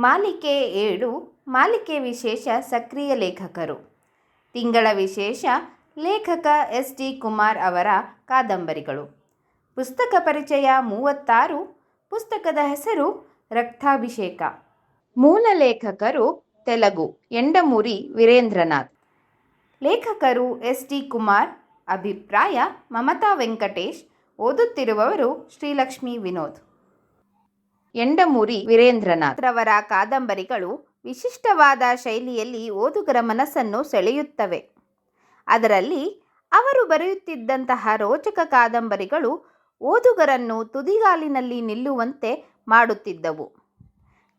ಮಾಲಿಕೆ 7 ಮಾಲಿಕೆ ವಿಶೇಷ ಸಕ್ರಿಯ ಲೇಖಕರು. ತಿಂಗಳ ವಿಶೇಷ ಲೇಖಕ SD ಕುಮಾರ್ ಅವರ ಕಾದಂಬರಿಗಳು. ಪುಸ್ತಕ ಪರಿಚಯ 36. ಪುಸ್ತಕದ ಹೆಸರು ರಕ್ತಾಭಿಷೇಕ. ಮೂಲ ಲೇಖಕರು ತೆಲುಗು ಎಂಡಮೂರಿ ವೀರೇಂದ್ರನಾಥ್. ಲೇಖಕರು SD ಕುಮಾರ್. ಅಭಿಪ್ರಾಯ ಮಮತಾ ವೆಂಕಟೇಶ್. ಓದುತ್ತಿರುವವರು ಶ್ರೀಲಕ್ಷ್ಮಿ ವಿನೋದ್. ಎಂಡಮೂರಿ ವೀರೇಂದ್ರನಾಥ್ ರವರ ಕಾದಂಬರಿಗಳು ವಿಶಿಷ್ಟವಾದ ಶೈಲಿಯಲ್ಲಿ ಓದುಗರ ಮನಸ್ಸನ್ನು ಸೆಳೆಯುತ್ತವೆ. ಅದರಲ್ಲಿ ಅವರು ಬರೆಯುತ್ತಿದ್ದಂತಹ ರೋಚಕ ಕಾದಂಬರಿಗಳು ಓದುಗರನ್ನು ತುದಿಗಾಲಿನಲ್ಲಿ ನಿಲ್ಲುವಂತೆ ಮಾಡುತ್ತಿದ್ದವು.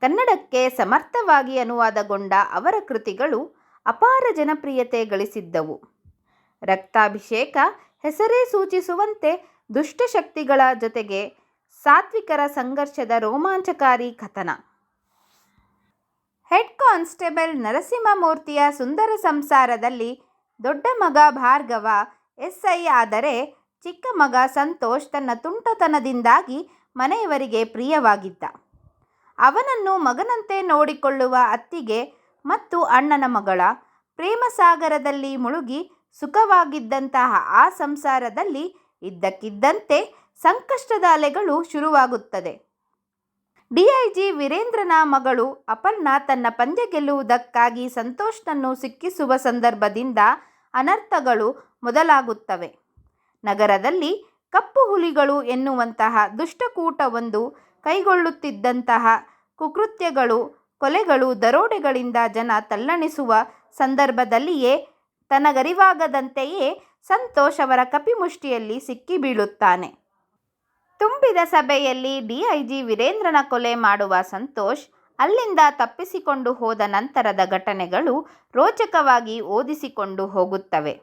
ಕನ್ನಡಕ್ಕೆ ಸಮರ್ಥವಾಗಿ ಅನುವಾದಗೊಂಡ ಅವರ ಕೃತಿಗಳು ಅಪಾರ ಜನಪ್ರಿಯತೆ ಗಳಿಸಿದ್ದವು. ರಕ್ತಾಭಿಷೇಕ ಹೆಸರೇ ಸೂಚಿಸುವಂತೆ ದುಷ್ಟಶಕ್ತಿಗಳ ಜೊತೆಗೆ ಸಾತ್ವಿಕರ ಸಂಘರ್ಷದ ರೋಮಾಂಚಕಾರಿ ಕಥನ. ಹೆಡ್ ಕಾನ್ಸ್ಟೇಬಲ್ ನರಸಿಂಹಮೂರ್ತಿಯ ಸುಂದರ ಸಂಸಾರದಲ್ಲಿ ದೊಡ್ಡ ಮಗ ಭಾರ್ಗವ SI ಆದರೆ ಚಿಕ್ಕ ಮಗ ಸಂತೋಷ್ ತನ್ನ ತುಂಟತನದಿಂದಾಗಿ ಮನೆಯವರಿಗೆ ಪ್ರಿಯವಾಗಿದ್ದ. ಅವನನ್ನು ಮಗನಂತೆ ನೋಡಿಕೊಳ್ಳುವ ಅತ್ತಿಗೆ ಮತ್ತು ಅಣ್ಣನ ಮಗಳ ಪ್ರೇಮಸಾಗರದಲ್ಲಿ ಮುಳುಗಿ ಸುಖವಾಗಿದ್ದಂತಹ ಆ ಸಂಸಾರದಲ್ಲಿ ಇದ್ದಕ್ಕಿದ್ದಂತೆ ಸಂಕಷ್ಟದ ಅಲೆಗಳು ಶುರುವಾಗುತ್ತದೆ. DIG ವೀರೇಂದ್ರನ ಮಗಳು ಅಪರ್ಣಾ ತನ್ನ ಪಂದ್ಯ ಗೆಲ್ಲುವುದಕ್ಕಾಗಿ ಸಂತೋಷ್ನನ್ನು ಸಿಕ್ಕಿಸುವ ಸಂದರ್ಭದಿಂದ ಅನರ್ಥಗಳು ಮೊದಲಾಗುತ್ತವೆ. ನಗರದಲ್ಲಿ ಕಪ್ಪು ಹುಲಿಗಳು ಎನ್ನುವಂತಹ ದುಷ್ಟಕೂಟವೊಂದು ಕೈಗೊಳ್ಳುತ್ತಿದ್ದಂತಹ ಕುಕೃತ್ಯಗಳು, ಕೊಲೆಗಳು, ದರೋಡೆಗಳಿಂದ ಜನ ತಲ್ಲಣಿಸುವ ಸಂದರ್ಭದಲ್ಲಿಯೇ ತನಗರಿವಾಗದಂತೆಯೇ ಸಂತೋಷ್ ಅವರ ಕಪಿಮುಷ್ಟಿಯಲ್ಲಿ ಸಿಕ್ಕಿಬೀಳುತ್ತಾನೆ. ತುಂಬಿದ ಸಭೆಯಲ್ಲಿ DIG ವೀರೇಂದ್ರನ ಕೊಲೆ ಮಾಡುವ ಸಂತೋಷ್ ಅಲ್ಲಿಂದ ತಪ್ಪಿಸಿಕೊಂಡು ಹೋದ ನಂತರದ ಘಟನೆಗಳು ರೋಚಕವಾಗಿ ಓದಿಸಿಕೊಂಡು ಹೋಗುತ್ತವೆ.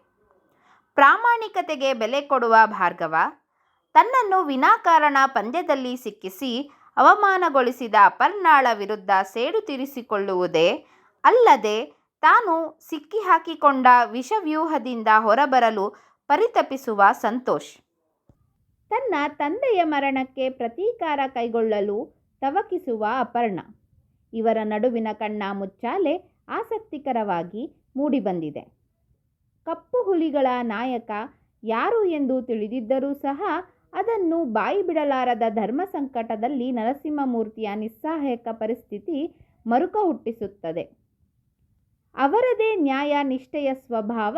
ಪ್ರಾಮಾಣಿಕತೆಗೆ ಬೆಲೆ ಕೊಡುವ ಭಾರ್ಗವ ತನ್ನನ್ನು ವಿನಾಕಾರಣ ಪಂದ್ಯದಲ್ಲಿ ಸಿಕ್ಕಿಸಿ ಅವಮಾನಗೊಳಿಸಿದ ಅಪರ್ಣಾಳ ವಿರುದ್ಧ ಸೇಡು ತೀರಿಸಿಕೊಳ್ಳುವುದೇ ಅಲ್ಲದೆ ತಾನು ಸಿಕ್ಕಿಹಾಕಿಕೊಂಡ ವಿಷವ್ಯೂಹದಿಂದ ಹೊರಬರಲು ಪರಿತಪಿಸುವ ಸಂತೋಷ್. ತನ್ನ ತಂದೆಯ ಮರಣಕ್ಕೆ ಪ್ರತೀಕಾರ ಕೈಗೊಳ್ಳಲು ತವಕಿಸುವ ಅಪರ್ಣಾ. ಇವರ ನಡುವಿನ ಕಣ್ಣ ಮುಚ್ಚಾಲೆ ಆಸಕ್ತಿಕರವಾಗಿ ಮೂಡಿಬಂದಿದೆ. ಕಪ್ಪು ಹುಲಿಗಳ ನಾಯಕ ಯಾರು ಎಂದು ತಿಳಿದಿದ್ದರೂ ಸಹ ಅದನ್ನು ಬಾಯಿಬಿಡಲಾರದ ಧರ್ಮ ಸಂಕಟದಲ್ಲಿ ನರಸಿಂಹಮೂರ್ತಿಯ ನಿಸ್ಸಹಾಯಕ ಪರಿಸ್ಥಿತಿ ಮರುಕ ಹುಟ್ಟಿಸುತ್ತದೆ. ಅವರದೇ ನ್ಯಾಯ ನಿಷ್ಠೆಯ ಸ್ವಭಾವ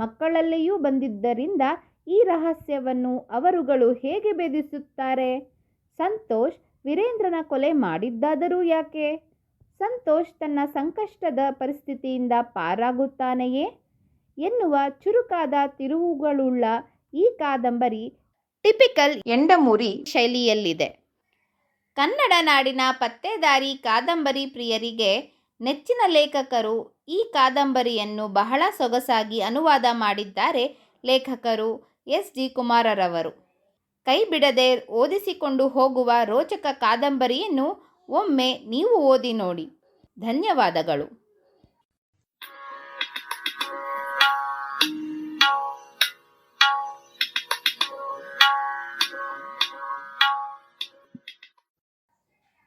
ಮಕ್ಕಳಲ್ಲಿಯೂ ಬಂದಿದ್ದರಿಂದ ಈ ರಹಸ್ಯವನ್ನು ಅವರುಗಳು ಹೇಗೆ ಭೇದಿಸುತ್ತಾರೆ? ಸಂತೋಷ್ ವೀರೇಂದ್ರನ ಕೊಲೆ ಮಾಡಿದ್ದಾದರೂ ಯಾಕೆ? ಸಂತೋಷ್ ತನ್ನ ಸಂಕಷ್ಟದ ಪರಿಸ್ಥಿತಿಯಿಂದ ಪಾರಾಗುತ್ತಾನೆಯೇ ಎನ್ನುವ ಚುರುಕಾದ ತಿರುವುಗಳುಳ್ಳ ಈ ಕಾದಂಬರಿ ಟಿಪಿಕಲ್ ಎಂಡಮೂರಿ ಶೈಲಿಯಲ್ಲಿದೆ. ಕನ್ನಡ ನಾಡಿನ ಪತ್ತೇದಾರಿ ಕಾದಂಬರಿ ಪ್ರಿಯರಿಗೆ ನೆಚ್ಚಿನ ಲೇಖಕರು ಈ ಕಾದಂಬರಿಯನ್ನು ಬಹಳ ಸೊಗಸಾಗಿ ಅನುವಾದ ಮಾಡಿದ್ದಾರೆ. ಲೇಖಕರು SD ಕುಮಾರರವರು. ಕೈಬಿಡದೆ ಓದಿಸಿಕೊಂಡು ಹೋಗುವ ರೋಚಕ ಕಾದಂಬರಿಯನ್ನು ಒಮ್ಮೆ ನೀವು ಓದಿ ನೋಡಿ. ಧನ್ಯವಾದಗಳು.